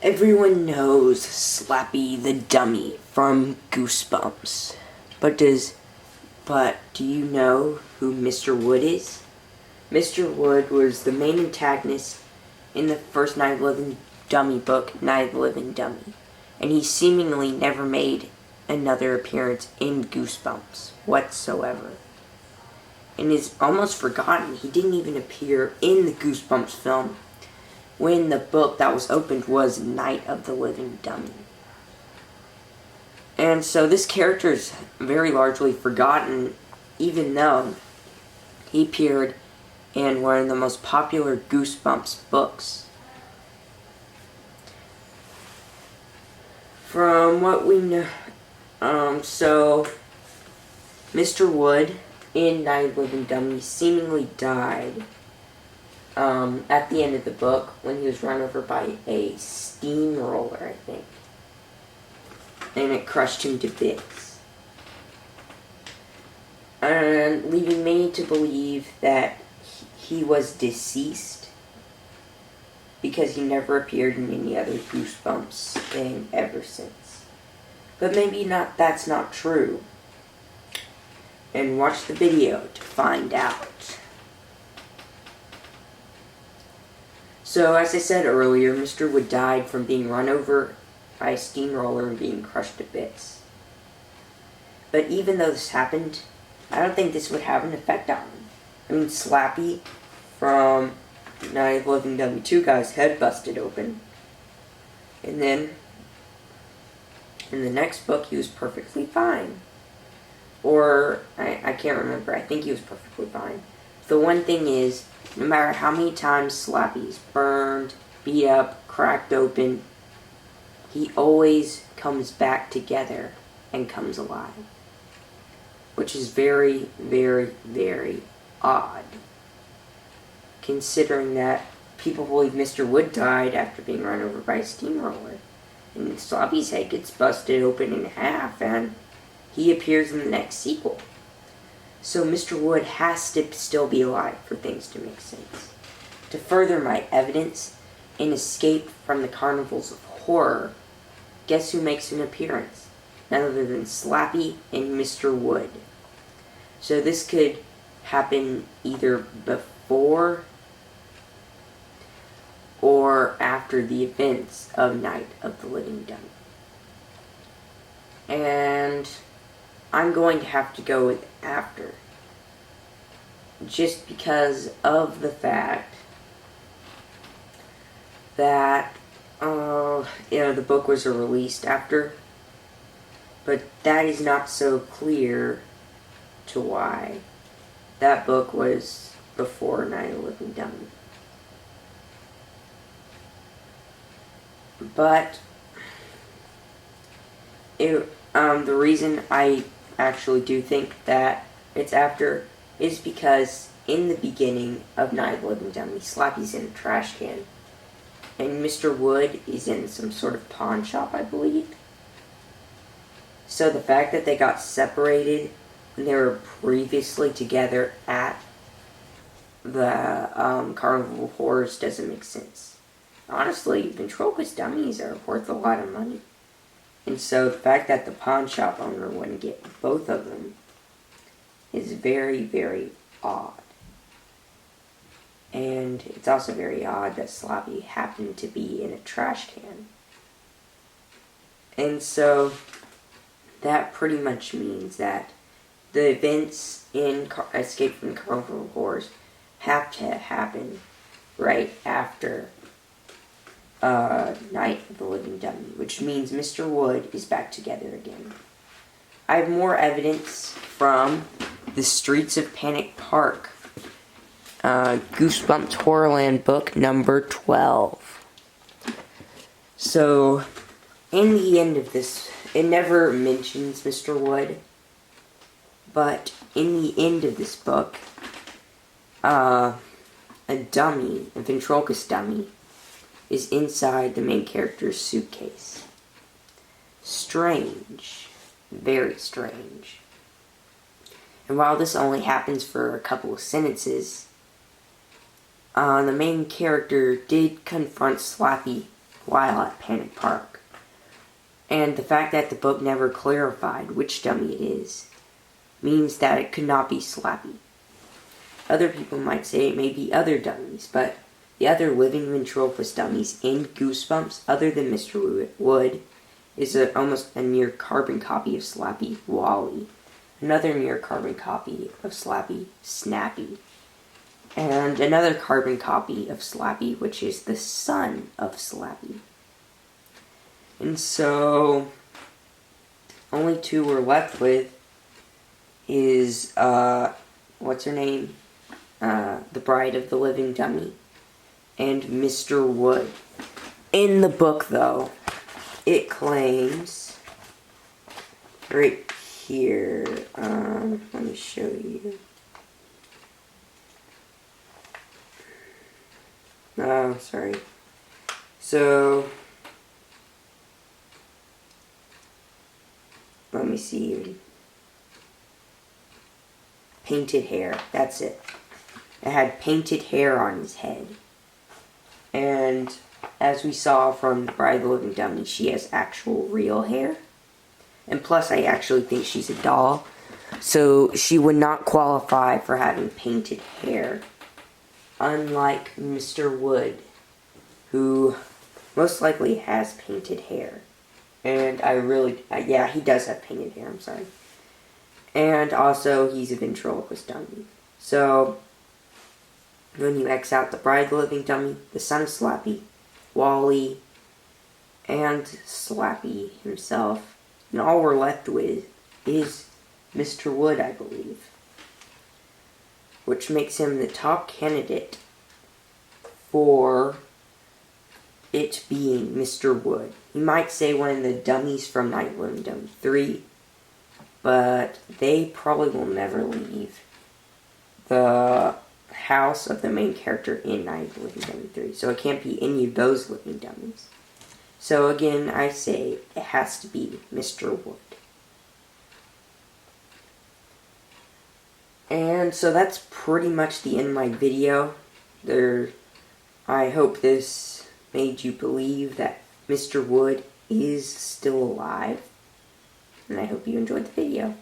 Everyone knows Slappy the Dummy from Goosebumps. But do you know who Mr. Wood is? Mr. Wood was the main antagonist in the first Night of the Living Dummy book, Night of the Living Dummy. And he seemingly never made another appearance in Goosebumps whatsoever. And is almost forgotten. He didn't even appear in the Goosebumps film when the book that was opened was Night of the Living Dummy. And so this character is very largely forgotten, even though he appeared in one of the most popular Goosebumps books. From what we know, so Mr. Wood in Night of the Living Dummy seemingly died at the end of the book when he was run over by a steamroller, I think. And it crushed him to bits. And leaving me to believe that he was deceased because he never appeared in any other Goosebumps thing ever since. But maybe that's not true. And watch the video to find out. So, as I said earlier, Mr. Wood died from being run over by a steamroller and being crushed to bits. But even though this happened, I don't think this would have an effect on him. I mean, Slappy from Night of the Living Dummy 2 got his head busted open. And then, in the next book, he was perfectly fine. Or, I can't remember, I think he was perfectly fine. The one thing is, no matter how many times Slappy's burned, beat up, cracked open, he always comes back together and comes alive. Which is very, very, very odd. Considering that people believe Mr. Wood died after being run over by a steamroller. And Slappy's head gets busted open in half and he appears in the next sequel. So Mr. Wood has to still be alive for things to make sense. To further my evidence, in Escape from the Carnivals of Horror, guess who makes an appearance? None other than Slappy and Mr. Wood. So this could happen either before or after the events of Night of the Living Dummy. And I'm going to have to go with after. Just because of the fact that, the book was released after. But that is not so clear to why that book was before Night of the Living Dummy. But the reason I actually do think that it's after is because in the beginning of Night of the Living Dummy, Slappy's in a trash can. And Mr. Wood is in some sort of pawn shop, I believe. So the fact that they got separated when they were previously together at the Carnival of Horrors doesn't make sense. Honestly, ventriloquist dummies are worth a lot of money. And so the fact that the pawn shop owner wouldn't get both of them is very, very odd. And it's also very odd that Slappy happened to be in a trash can. And so that pretty much means that the events in Escape from the Carnival of Horrors have to happen right after Night of the Living Dummy, which means Mr. Wood is back together again. I have more evidence from The Streets of Panic Park, Goosebumps Horrorland book number 12. So, in the end of this, it never mentions Mr. Wood, but in the end of this book, a dummy, a ventriloquist dummy, is inside the main character's suitcase. Strange. Very strange. And while this only happens for a couple of sentences, the main character did confront Slappy while at Panic Park. And the fact that the book never clarified which dummy it is means that it could not be Slappy. Other people might say it may be other dummies, but the other living ventriloquist dummies in Goosebumps, other than Mr. Wood, is almost a near carbon copy of Slappy, Wally. Another near carbon copy of Slappy, Snappy. And another carbon copy of Slappy, which is the son of Slappy. And so, only two we're left with is, what's her name? The Bride of the Living Dummy. And Mr. Wood. In the book, though, it claims, right here, let me show you. Oh, sorry. So, let me see. Painted hair, that's it. It had painted hair on his head. And as we saw from the Bride of the Living Dummy, she has actual real hair. And plus, I actually think she's a doll. So she would not qualify for having painted hair. Unlike Mr. Wood, who most likely has painted hair. And yeah, he does have painted hair, I'm sorry. And also, he's a ventriloquist dummy. So, when you X out the Bride of the Living Dummy, the son of Slappy, Wally, and Slappy himself, and all we're left with is Mr. Wood, I believe. Which makes him the top candidate for it being Mr. Wood. You might say one of the dummies from Night of the Living Dummy 3, but they probably will never leave the house of the main character in Night of the Living Dummy 3. So it can't be any of those living dummies. So again, I say it has to be Mr. Wood. And so that's pretty much the end of my video. I hope this made you believe that Mr. Wood is still alive. And I hope you enjoyed the video.